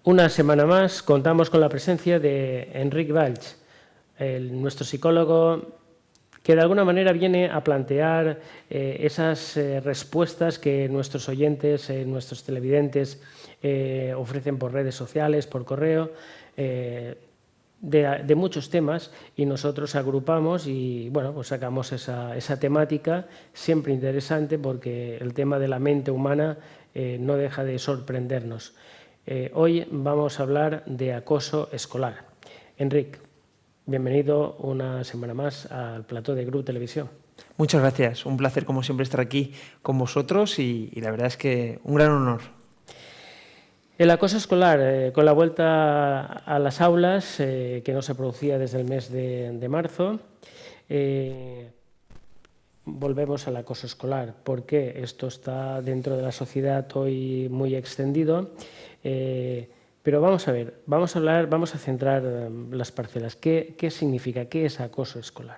Una semana más contamos con la presencia de Enric Valls, nuestro psicólogo que de alguna manera viene a plantear esas respuestas que nuestros oyentes, nuestros televidentes ofrecen por redes sociales, por correo, de muchos temas, y nosotros agrupamos y bueno, pues sacamos esa temática siempre interesante, porque el tema de la mente humana no deja de sorprendernos. Hoy vamos a hablar de acoso escolar. Enric, bienvenido una semana más al plató de GRU Televisión. Muchas gracias, un placer como siempre estar aquí con vosotros y la verdad es que un gran honor. El acoso escolar, con la vuelta a las aulas, que no se producía desde el mes de marzo, volvemos al acoso escolar, porque esto está dentro de la sociedad hoy muy extendido. Pero vamos a ver, vamos a centrar las parcelas. ¿Qué significa? ¿Qué es acoso escolar?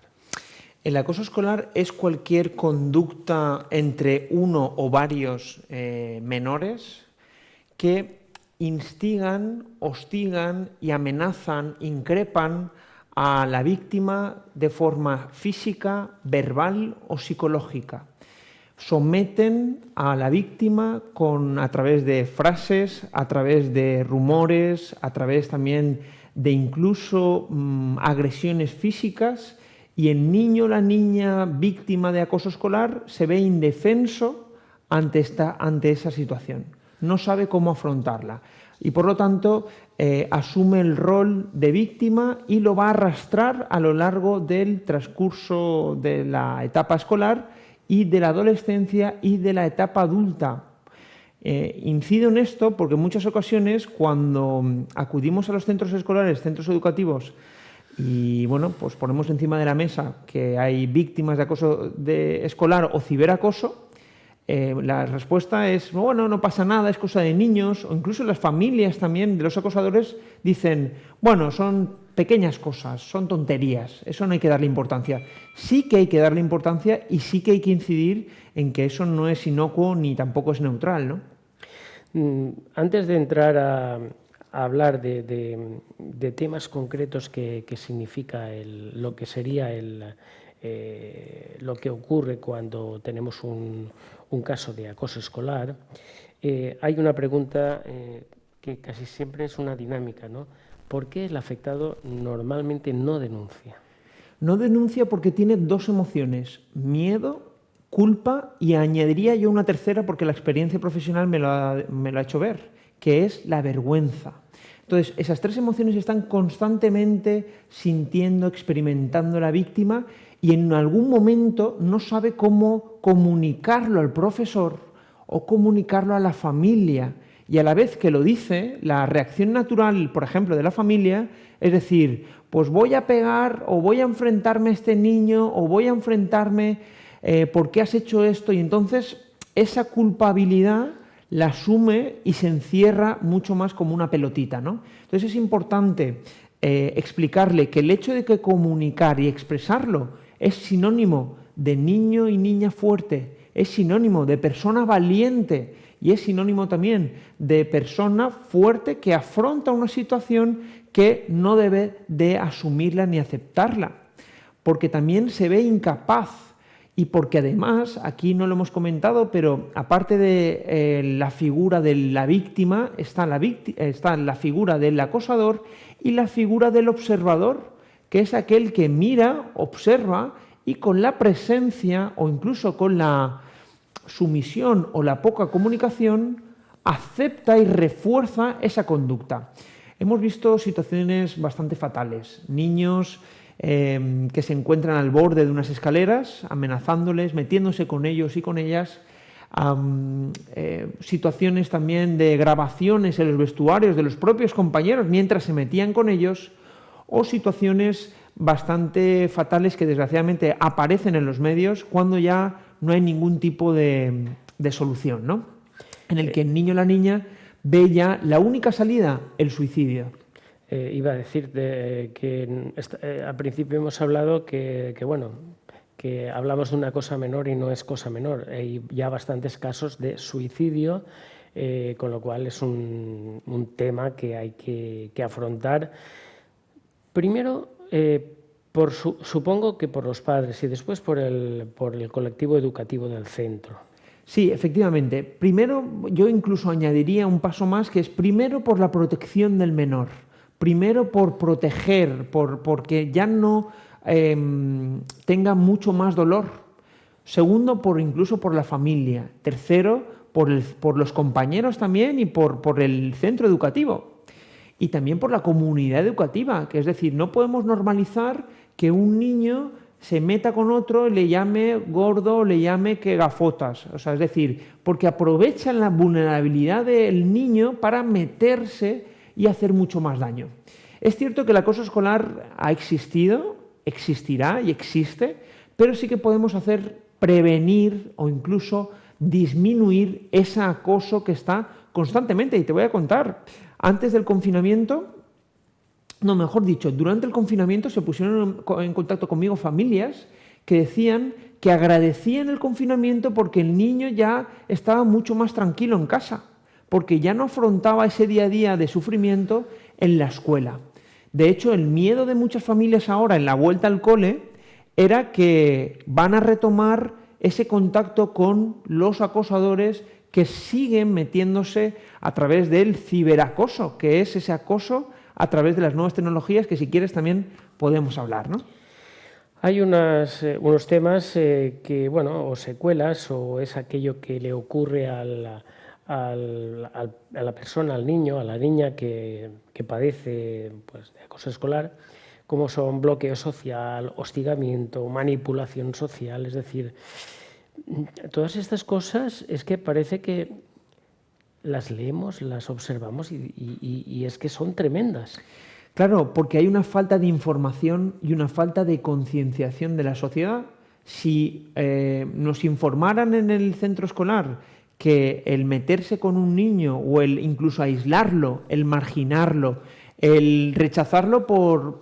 El acoso escolar es cualquier conducta entre uno o varios menores que instigan, hostigan y amenazan, increpan a la víctima de forma física, verbal o psicológica. Someten a la víctima a través de frases, a través de rumores, a través también de incluso agresiones físicas, y el niño o la niña víctima de acoso escolar se ve indefenso ante esa situación. No sabe cómo afrontarla y por lo tanto asume el rol de víctima y lo va a arrastrar a lo largo del transcurso de la etapa escolar y de la adolescencia y de la etapa adulta. Incido en esto porque en muchas ocasiones, cuando acudimos a los centros escolares, centros educativos, y bueno, pues ponemos encima de la mesa que hay víctimas de acoso escolar o ciberacoso, la respuesta es: bueno, no pasa nada, es cosa de niños. O incluso las familias también de los acosadores dicen: bueno, son pequeñas cosas, son tonterías, eso no hay que darle importancia. Sí que hay que darle importancia y sí que hay que incidir en que eso no es inocuo ni tampoco es neutral, ¿no? Antes de entrar a hablar de temas concretos que significa lo que sería lo que ocurre cuando tenemos un caso de acoso escolar, hay una pregunta que casi siempre es una dinámica, ¿no? ¿Por qué el afectado normalmente no denuncia? No denuncia porque tiene dos emociones: miedo, culpa, y añadiría yo una tercera porque la experiencia profesional me lo ha hecho ver, que es la vergüenza. Entonces, esas tres emociones están constantemente sintiendo, experimentando la víctima, y en algún momento no sabe cómo comunicarlo al profesor o comunicarlo a la familia. Y a la vez que lo dice, la reacción natural, por ejemplo, de la familia, es decir: pues voy a pegar, o voy a enfrentarme a este niño, o voy a enfrentarme, ¿por qué has hecho esto? Y entonces esa culpabilidad la asume y se encierra mucho más como una pelotita, ¿no? Entonces es importante explicarle que el hecho de que comunicar y expresarlo es sinónimo de niño y niña fuerte, es sinónimo de persona valiente y es sinónimo también de persona fuerte que afronta una situación que no debe de asumirla ni aceptarla, porque también se ve incapaz. Y porque además, aquí no lo hemos comentado, pero aparte de la figura de la víctima, está la figura del acosador y la figura del observador, que es aquel que mira, observa, y con la presencia o incluso con la sumisión o la poca comunicación acepta y refuerza esa conducta. Hemos visto situaciones bastante fatales: niños que se encuentran al borde de unas escaleras, amenazándoles, metiéndose con ellos y con ellas. Situaciones también de grabaciones en los vestuarios de los propios compañeros mientras se metían con ellos, o situaciones bastante fatales que desgraciadamente aparecen en los medios cuando ya no hay ningún tipo de solución, ¿no? En el que el niño o la niña ve ya la única salida: el suicidio. Iba a decir que al principio hemos hablado que hablamos de una cosa menor y no es cosa menor. Hay ya bastantes casos de suicidio con lo cual es un tema que hay que afrontar. Primero, supongo que por los padres y después por el colectivo educativo del centro. Sí, efectivamente. Primero, yo incluso añadiría un paso más, que es primero por la protección del menor. Primero por proteger, porque ya no tenga mucho más dolor. Segundo, incluso por la familia. Tercero, por los compañeros también y por el centro educativo. Y también por la comunidad educativa, que es decir, no podemos normalizar que un niño se meta con otro y le llame gordo, le llame que gafotas. O sea, es decir, porque aprovechan la vulnerabilidad del niño para meterse y hacer mucho más daño. Es cierto que el acoso escolar ha existido, existirá y existe, pero sí que podemos prevenir o incluso disminuir ese acoso que está constantemente. Y te voy a contar, antes del confinamiento, no, mejor dicho, durante el confinamiento se pusieron en contacto conmigo familias que decían que agradecían el confinamiento porque el niño ya estaba mucho más tranquilo en casa, porque ya no afrontaba ese día a día de sufrimiento en la escuela. De hecho, el miedo de muchas familias ahora en la vuelta al cole era que van a retomar ese contacto con los acosadores que siguen metiéndose a través del ciberacoso, que es ese acoso a través de las nuevas tecnologías, que si quieres también podemos hablar, ¿no? Hay unos temas que, bueno, o secuelas, o es aquello que le ocurre a la persona, al niño, a la niña que padece pues, de acoso escolar, como son bloqueo social, hostigamiento, manipulación social. Es decir, todas estas cosas es que parece que las leemos, las observamos y es que son tremendas. Claro, porque hay una falta de información y una falta de concienciación de la sociedad. Si nos informaran en el centro escolar que el meterse con un niño o el incluso aislarlo, el marginarlo, el rechazarlo por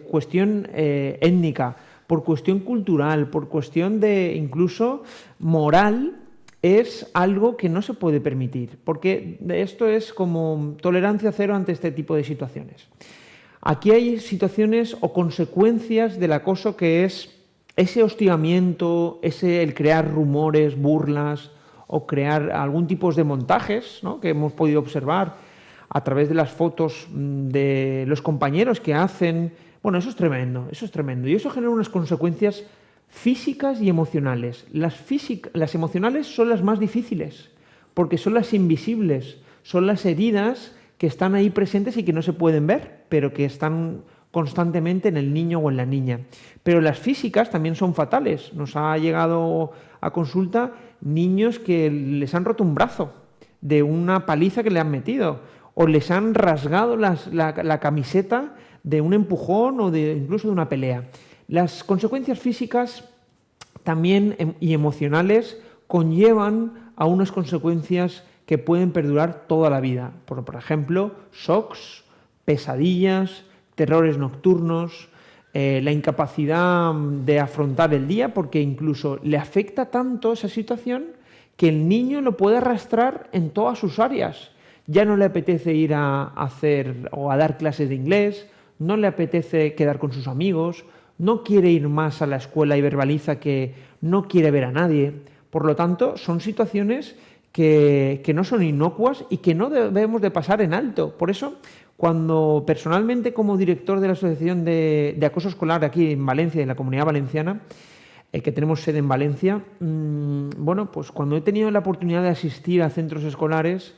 cuestión étnica, por cuestión cultural, por cuestión de incluso moral, es algo que no se puede permitir, porque esto es como tolerancia cero ante este tipo de situaciones. Aquí hay situaciones o consecuencias del acoso, que es ese hostigamiento, el crear rumores, burlas o crear algún tipo de montajes, ¿no?, que hemos podido observar a través de las fotos de los compañeros que hacen. Bueno, eso es tremendo, y eso genera unas consecuencias físicas y emocionales. Las emocionales son las más difíciles, porque son las invisibles, son las heridas que están ahí presentes y que no se pueden ver, pero que están constantemente en el niño o en la niña. Pero las físicas también son fatales. Nos ha llegado a consulta niños que les han roto un brazo de una paliza que le han metido, o les han rasgado la camiseta de un empujón o incluso de una pelea. Las consecuencias físicas también y emocionales conllevan a unas consecuencias que pueden perdurar toda la vida. Por ejemplo, shocks, pesadillas, terrores nocturnos, la incapacidad de afrontar el día, porque incluso le afecta tanto esa situación que el niño lo puede arrastrar en todas sus áreas. Ya no le apetece ir a hacer o a dar clases de inglés, no le apetece quedar con sus amigos, no quiere ir más a la escuela y verbaliza que no quiere ver a nadie. Por lo tanto, son situaciones que no son inocuas y que no debemos de pasar en alto. Por eso, cuando personalmente, como director de la Asociación de Acoso Escolar aquí en Valencia, en la Comunidad Valenciana, que tenemos sede en Valencia, bueno, pues cuando he tenido la oportunidad de asistir a centros escolares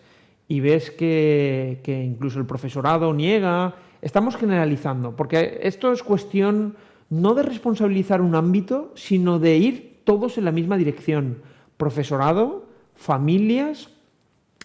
y ves que incluso el profesorado niega, estamos generalizando, porque esto es cuestión no de responsabilizar un ámbito, sino de ir todos en la misma dirección. Profesorado, familias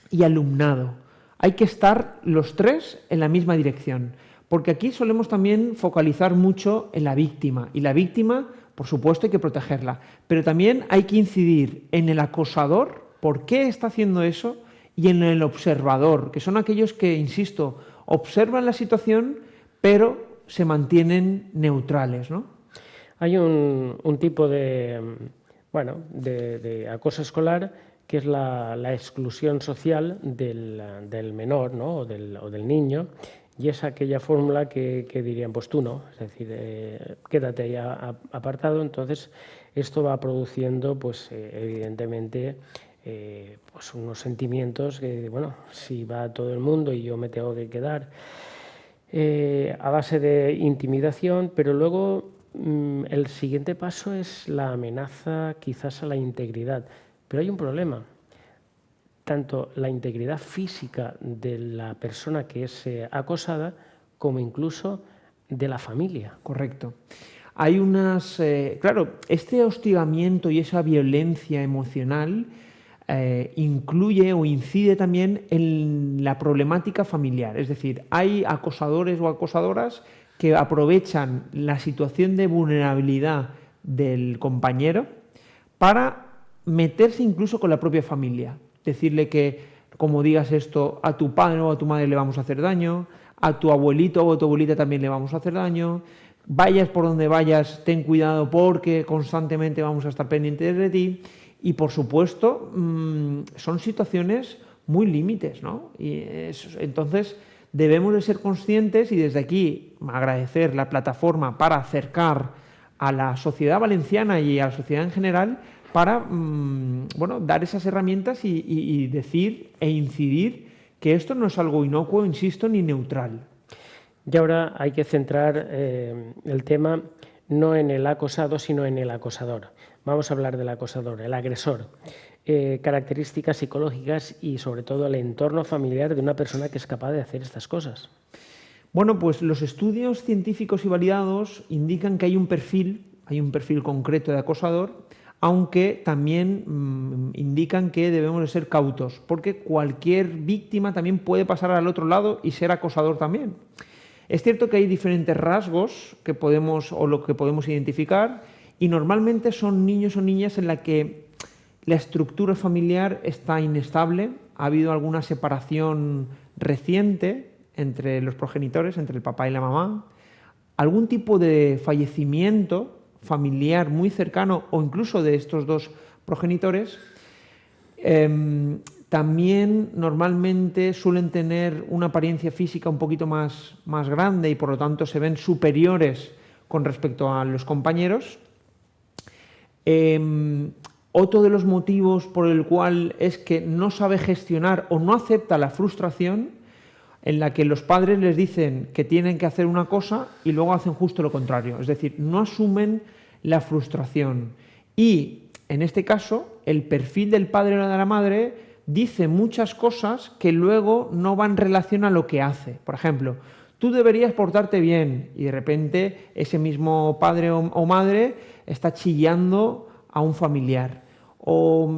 y alumnado. Hay que estar los tres en la misma dirección, porque aquí solemos también focalizar mucho en la víctima, y la víctima, por supuesto, hay que protegerla, pero también hay que incidir en el acosador, por qué está haciendo eso, y en el observador, que son aquellos que, insisto, observan la situación, pero se mantienen neutrales, ¿no? Hay un tipo de acoso escolar que es la exclusión social del menor, ¿no? o del niño, y es aquella fórmula que dirían, pues tú no, es decir, quédate ahí apartado. Entonces esto va produciendo, pues evidentemente, pues unos sentimientos que, bueno, si va todo el mundo y yo me tengo que quedar, a base de intimidación, pero luego el siguiente paso es la amenaza quizás a la integridad. Pero hay un problema. Tanto la integridad física de la persona que es acosada como incluso de la familia. Correcto. Hay claro, este hostigamiento y esa violencia emocional incluye o incide también en la problemática familiar. Es decir, hay acosadores o acosadoras que aprovechan la situación de vulnerabilidad del compañero para meterse incluso con la propia familia. Decirle que, como digas esto, a tu padre o a tu madre le vamos a hacer daño, a tu abuelito o a tu abuelita también le vamos a hacer daño, vayas por donde vayas, ten cuidado porque constantemente vamos a estar pendientes de ti. Y, por supuesto, son situaciones muy límites, ¿no? Entonces, debemos de ser conscientes y desde aquí agradecer la plataforma para acercar a la sociedad valenciana y a la sociedad en general para bueno, dar esas herramientas y decir e incidir que esto no es algo inocuo, insisto, ni neutral. Y ahora hay que centrar el tema no en el acosado, sino en el acosador. Vamos a hablar del acosador, el agresor. Características psicológicas y sobre todo el entorno familiar de una persona que es capaz de hacer estas cosas. Bueno, pues los estudios científicos y validados indican que hay un perfil concreto de acosador, aunque también indican que debemos de ser cautos, porque cualquier víctima también puede pasar al otro lado y ser acosador también. Es cierto que hay diferentes rasgos que podemos identificar y normalmente son niños o niñas en la que la estructura familiar está inestable, ha habido alguna separación reciente entre los progenitores, entre el papá y la mamá, algún tipo de fallecimiento familiar muy cercano o incluso de estos dos progenitores. También normalmente suelen tener una apariencia física un poquito más grande y por lo tanto se ven superiores con respecto a los compañeros. Otro de los motivos por el cual es que no sabe gestionar o no acepta la frustración, en la que los padres les dicen que tienen que hacer una cosa y luego hacen justo lo contrario. Es decir, no asumen la frustración. Y, en este caso, el perfil del padre o de la madre dice muchas cosas que luego no van en relación a lo que hace. Por ejemplo, tú deberías portarte bien y de repente ese mismo padre o madre está chillando a un familiar. O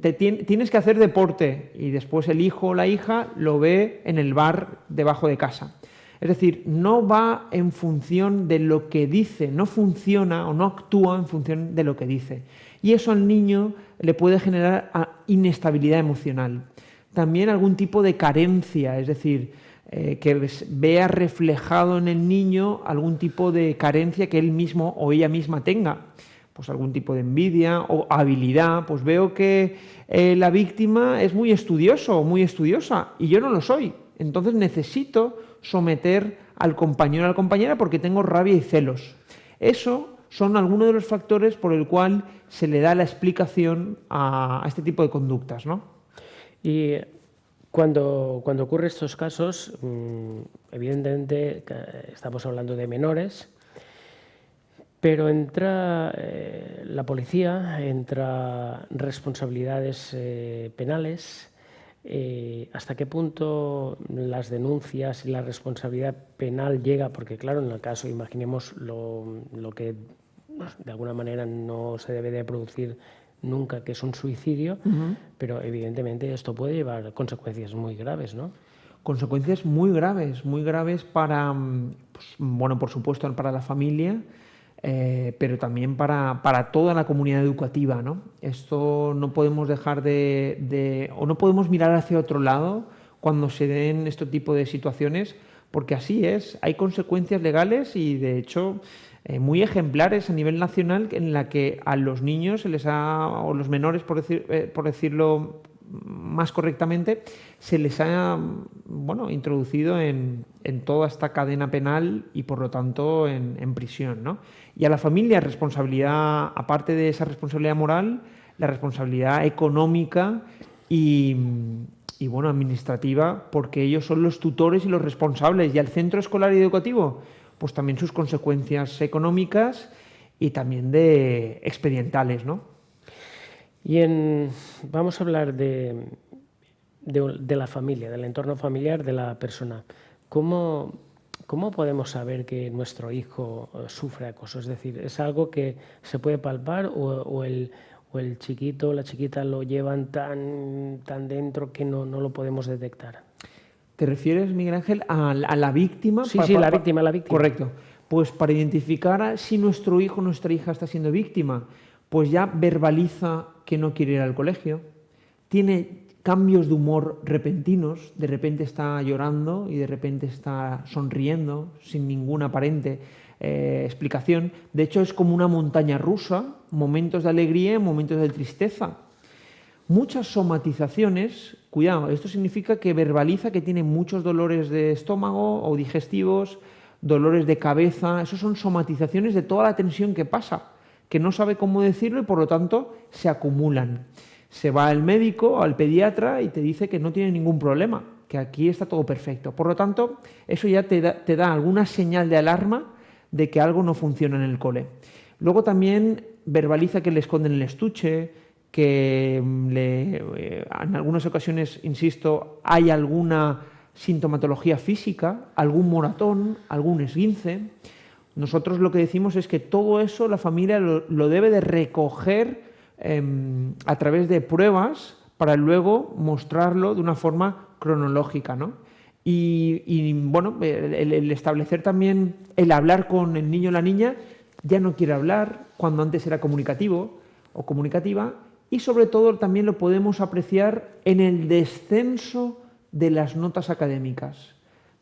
tienes que hacer deporte y después el hijo o la hija lo ve en el bar debajo de casa. Es decir, no va en función de lo que dice, no funciona o no actúa en función de lo que dice. Y eso al niño le puede generar inestabilidad emocional. También algún tipo de carencia, es decir, que vea reflejado en el niño algún tipo de carencia que él mismo o ella misma tenga. Pues algún tipo de envidia o habilidad, pues veo que la víctima es muy estudioso o muy estudiosa y yo no lo soy. Entonces necesito someter al compañero o a la compañera porque tengo rabia y celos. Eso son algunos de los factores por el cual se le da la explicación a este tipo de conductas, ¿no? Y cuando ocurren estos casos, evidentemente estamos hablando de menores, pero entra la policía, entra responsabilidades penales. ¿Hasta qué punto las denuncias y la responsabilidad penal llega? Porque claro, en el caso, imaginemos lo que de alguna manera no se debe de producir nunca, que es un suicidio, pero evidentemente esto puede llevar consecuencias muy graves, ¿no? Consecuencias muy graves para, pues, bueno, por supuesto, para la familia, pero también para toda la comunidad educativa, ¿no? Esto no podemos dejar o no podemos mirar hacia otro lado cuando se den este tipo de situaciones, porque así es, hay consecuencias legales y de hecho muy ejemplares a nivel nacional en la que a los niños se les ha, o los menores por decirlo más correctamente, se les ha introducido en toda esta cadena penal y por lo tanto en prisión, ¿no? Y a la familia responsabilidad, aparte de esa responsabilidad moral, la responsabilidad económica y administrativa, porque ellos son los tutores y los responsables, y al centro escolar y educativo, pues también sus consecuencias económicas y también de expedientales, ¿no? Vamos a hablar de la familia, del entorno familiar de la persona. ¿Cómo podemos saber que nuestro hijo sufre acoso? Es decir, ¿es algo que se puede palpar o el chiquito o la chiquita lo llevan tan dentro que no lo podemos detectar? ¿Te refieres, Miguel Ángel, a la víctima? Sí, la víctima. Correcto. Pues para identificar si nuestro hijo o nuestra hija está siendo víctima, pues ya verbaliza que no quiere ir al colegio, tiene cambios de humor repentinos, de repente está llorando y de repente está sonriendo sin ninguna aparente explicación. De hecho, es como una montaña rusa, momentos de alegría y momentos de tristeza. Muchas somatizaciones, cuidado, esto significa que verbaliza que tiene muchos dolores de estómago o digestivos, dolores de cabeza, esos son somatizaciones de toda la tensión que pasa, que no sabe cómo decirlo y por lo tanto se acumulan. Se va al médico, al pediatra y te dice que no tiene ningún problema, que aquí está todo perfecto. Por lo tanto, eso ya te da alguna señal de alarma de que algo no funciona en el cole. Luego también verbaliza que le esconden el estuche, que en algunas ocasiones, insisto, hay alguna sintomatología física, algún moratón, algún esguince. Nosotros lo que decimos es que todo eso la familia lo debe de recoger a través de pruebas para luego mostrarlo de una forma cronológica, ¿no? El establecer también, el hablar con el niño o la niña, ya no quiere hablar cuando antes era comunicativo o comunicativa, y sobre todo también lo podemos apreciar en el descenso de las notas académicas.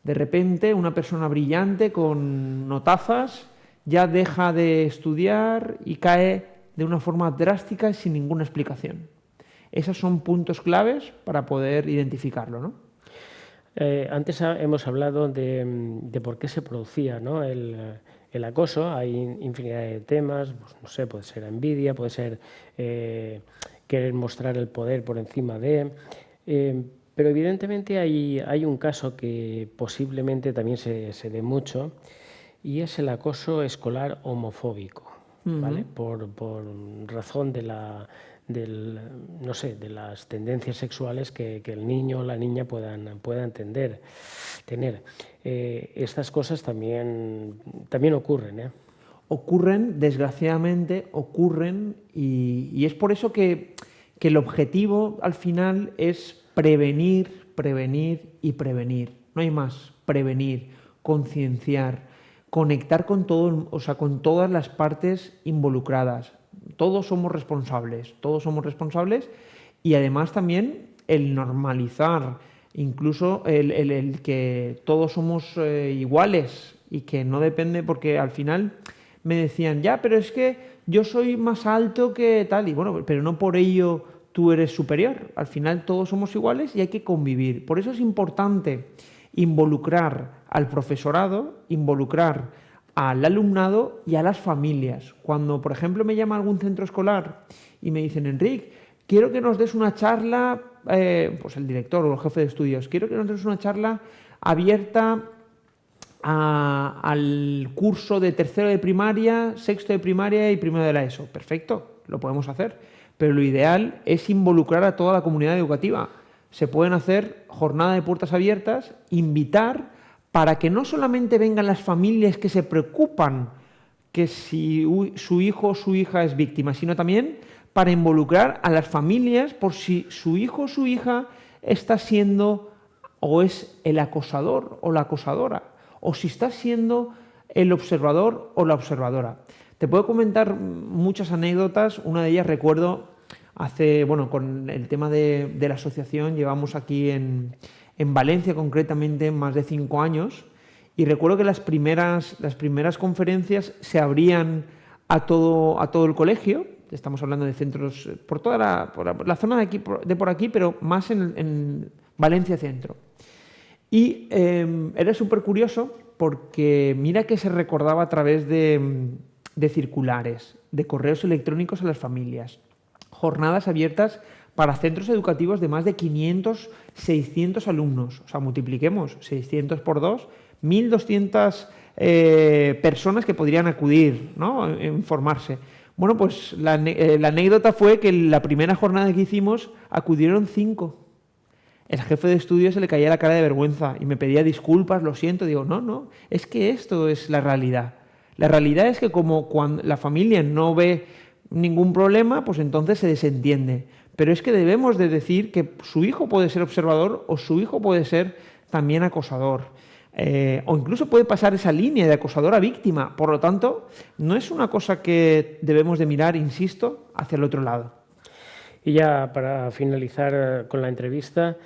De repente una persona brillante con notazas ya deja de estudiar y cae de una forma drástica y sin ninguna explicación. Esos son puntos claves para poder identificarlo, ¿no? Antes hemos hablado de por qué se producía, ¿no?, el acoso. Hay infinidad de temas, pues, no sé, puede ser envidia, puede ser querer mostrar el poder por encima de... pero evidentemente hay un caso que posiblemente también se dé mucho, y es el acoso escolar homofóbico, ¿vale? Por razón de las tendencias sexuales que el niño o la niña puedan tener. Estas cosas también ocurren, ¿eh? Ocurren, desgraciadamente, y es por eso que el objetivo al final es prevenir, prevenir y prevenir. No hay más. Prevenir, concienciar, conectar con con todas las partes involucradas. Todos somos responsables y además también el normalizar, incluso el que todos somos iguales y que no depende, porque al final me decían, ya, pero es que yo soy más alto que tal, y bueno, pero no por ello tú eres superior. Al final todos somos iguales y hay que convivir. Por eso es importante involucrar al profesorado, involucrar al alumnado y a las familias. Cuando, por ejemplo, me llama algún centro escolar y me dicen, Enric, quiero que nos des una charla, pues el director o el jefe de estudios, quiero que nos des una charla abierta al curso de tercero de primaria, sexto de primaria y primero de la ESO. Perfecto, lo podemos hacer, pero lo ideal es involucrar a toda la comunidad educativa. Se pueden hacer jornadas de puertas abiertas, invitar, para que no solamente vengan las familias que se preocupan que si su hijo o su hija es víctima, sino también para involucrar a las familias por si su hijo o su hija está siendo o es el acosador o la acosadora, o si está siendo el observador o la observadora. Te puedo comentar muchas anécdotas. Una de ellas recuerdo con el tema de la asociación, llevamos aquí en Valencia concretamente más de 5 años, Y recuerdo que las primeras conferencias se abrían a todo el colegio. Estamos hablando de centros por toda la zona de, aquí, de por aquí, pero más en Valencia Centro. Y era súper curioso porque mira que se recordaba a través de circulares, de correos electrónicos a las familias, jornadas abiertas para centros educativos de más de 500, 600 alumnos. O sea, multipliquemos 600 por 2, 1.200 personas que podrían acudir, ¿no?, a informarse. Bueno, pues la anécdota fue que en la primera jornada que hicimos acudieron 5. El jefe de estudio se le caía la cara de vergüenza y me pedía disculpas, lo siento. Digo, no, es que esto es la realidad. La realidad es que como cuando la familia no ve ningún problema, pues entonces se desentiende. Pero es que debemos de decir que su hijo puede ser observador o su hijo puede ser también acosador. O incluso puede pasar esa línea de acosador a víctima. Por lo tanto, no es una cosa que debemos de mirar, insisto, hacia el otro lado. Y ya para finalizar con la entrevista,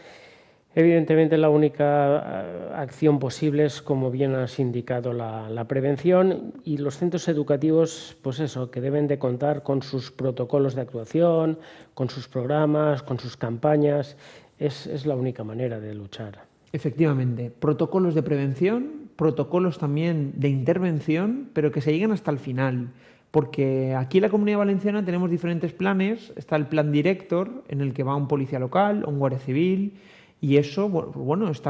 evidentemente la única acción posible es, como bien has indicado, la prevención, y los centros educativos, pues eso, que deben de contar con sus protocolos de actuación, con sus programas, con sus campañas. Es la única manera de luchar. Efectivamente, protocolos de prevención, protocolos también de intervención, pero que se lleguen hasta el final. Porque aquí en la Comunidad Valenciana tenemos diferentes planes. Está el plan director, en el que va un policía local, un guardia civil, y eso, bueno, es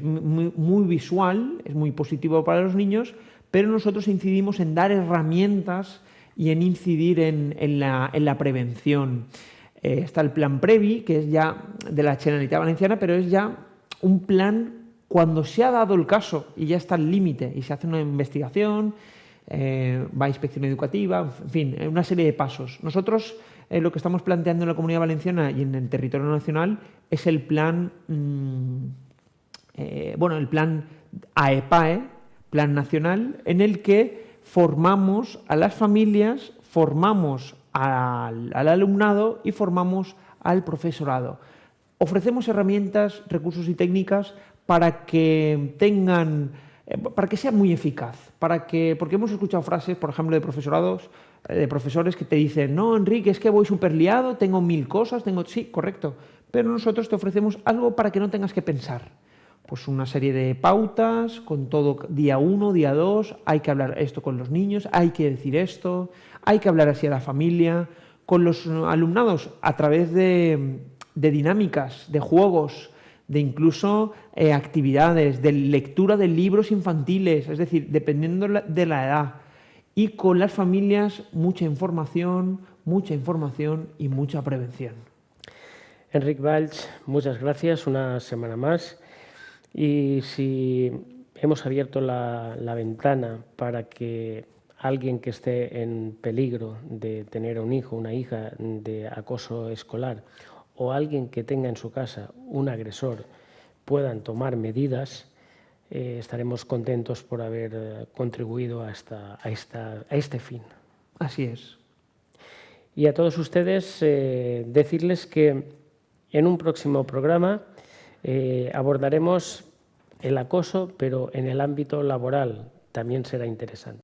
muy visual, es muy positivo para los niños, pero nosotros incidimos en dar herramientas y en incidir en la prevención. Está el plan Previ, que es ya de la Generalitat Valenciana, pero es ya un plan cuando se ha dado el caso y ya está el límite y se hace una investigación, va a inspección educativa, en fin, una serie de pasos. Nosotros lo que estamos planteando en la Comunidad Valenciana y en el territorio nacional es el plan, el plan AEPAE, Plan Nacional, en el que formamos a las familias, formamos al alumnado y formamos al profesorado. Ofrecemos herramientas, recursos y técnicas para que sea muy eficaz, porque hemos escuchado frases, por ejemplo, de profesores que te dicen: no, Enrique, es que voy súper liado, tengo 1000 cosas, sí, correcto, pero nosotros te ofrecemos algo para que no tengas que pensar. Pues una serie de pautas, con todo, día 1, día 2, hay que hablar esto con los niños, hay que decir esto, hay que hablar así a la familia, con los alumnados a través de dinámicas, de juegos, de incluso actividades, de lectura de libros infantiles, es decir, dependiendo de la edad. Y con las familias mucha información y mucha prevención. Enric Valls, muchas gracias una semana más. Y si hemos abierto la ventana para que alguien que esté en peligro de tener un hijo, una hija de acoso escolar, o alguien que tenga en su casa un agresor, puedan tomar medidas, estaremos contentos por haber contribuido a este fin. Así es. Y a todos ustedes decirles que en un próximo programa abordaremos el acoso, pero en el ámbito laboral también será interesante.